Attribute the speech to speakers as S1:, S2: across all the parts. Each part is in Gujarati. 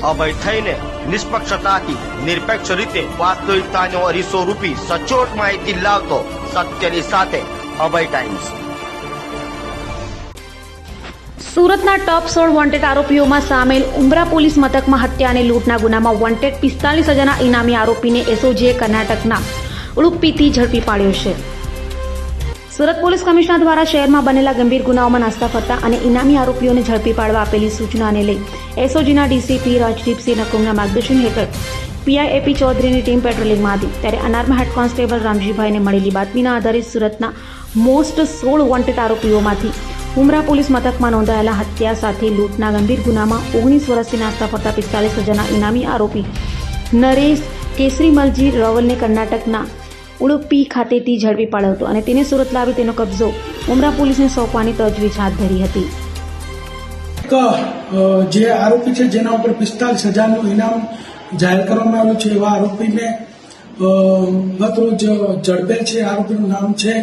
S1: અભય થઈને નિષ્પક્ષતાથી નિરપેક્ષ રીતે વાસ્તવિકતાનો અરીસો રૂપી સચોટ માહિતી લાવતો સત્યની સાથે અભય ટાઈમ્સ।
S2: સુરતના ટોપ 16 વોન્ટેડ આરોપીઓમાં સામેલ ઉમરા પોલીસ મથકમાં હત્યા અને લૂંટના ગુનામાં વોન્ટેડ 45,000ના ઇનામી આરોપીને એસઓજીએ કર્ણાટકના ઉડુપ્પીથી ઝડપી પાડ્યો છે। સુરત પોલીસ કમિશનર દ્વારા શહેરમાં બનેલા ગંભીર ગુનાઓમાં નાસ્તા ફરતા અને ઇનામી આરોપીઓને ઝડપી પાડવા આપેલી સૂચનાને લઈ એસઓજીના ડીસીપી રાજદીપસિંહ નકુમના માર્ગદર્શન હેઠળ પીઆઈ એપી ચૌધરીની ટીમ પેટ્રોલિંગમાં હતી। ત્યારે અનારમાં હેડ કોન્સ્ટેબલ રામજીભાઈને મળેલી બાતમીના આધારે સુરતના મોસ્ટ 16 વોન્ટેડ આરોપીઓમાંથી ઉમરા પોલીસ મથકમાં નોંધાયેલા હત્યા સાથે લૂંટના ગંભીર ગુનામાં 19 વર્ષથી નાસ્તા ફરતા 45,000ના ઇનામી આરોપી નરેશ કેસરીમલજી રવલને કર્ણાટકના ઉડુપ્પી ખાતેથી ઝડપી પાડ્યો હતો અને તેને સુરત લાવી તેનો કબજો ઉમરા પોલીસને સોંપવાની તજવીજ હાથ ધરી હતી।
S3: જે આરોપી છે જેના ઉપર 45,000નું ઇનામ જાહેર કરવામાં આવ્યું છે એવા આરોપીને ગત રોજ ઝડપેલ છે। આરોપીનું નામ છે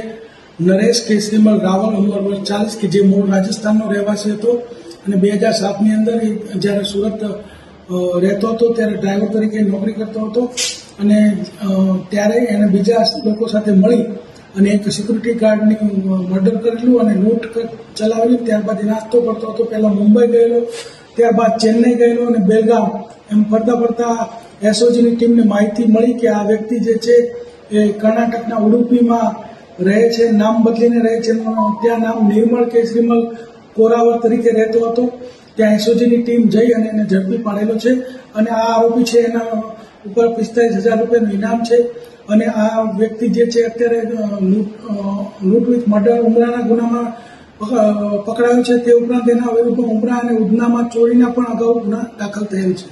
S3: નરેશ કેસરીમલ રાવલ, ઉંમર વર્ષ 40, કે જે મૂળ રાજસ્થાનનો રહેવાસી હતો અને 2007ની અંદર જ્યારે સુરત રહેતો હતો ત્યારે ડ્રાઈવર તરીકે નોકરી કરતો હતો અને ત્યારે એને બીજા લોકો સાથે મળી અને એક સિક્યુરિટી ગાર્ડની મર્ડર કરેલું અને લૂંટ ચલાવેલી। ત્યારબાદ એ નાસ્તો કરતો હતો, પહેલા મુંબઈ ગયેલો, ત્યારબાદ ચેન્નઈ ગયેલો અને બેલગામ એમ ફરતા ફરતા એસઓજીની ટીમને માહિતી મળી કે આ વ્યક્તિ જે છે એ કર્ણાટકના ઉડુપીમાં રહે છે, નામ બદલીને રહે છે। ત્યાં નામ નિર્મળ કેસરીમલ કોરાવર તરીકે રહેતો હતો। ત્યાં એસઓજીની ટીમ જઈ અને એને ઝડપી પાડેલો છે અને આ આરોપી છે એના ઉપર 45,000 રૂપિયાનું ઇનામ છે અને આ વ્યક્તિ જે છે અત્યારે લૂંટ વિથ મર્ડર ઉમરાના ગુનામાં પકડાયો છે। તે ઉપરાંત એના વિરુદ્ધમાં ઉમરા અને ઉધનામાં ચોરીના પણ અગાઉ ગુના દાખલ થયેલ છે।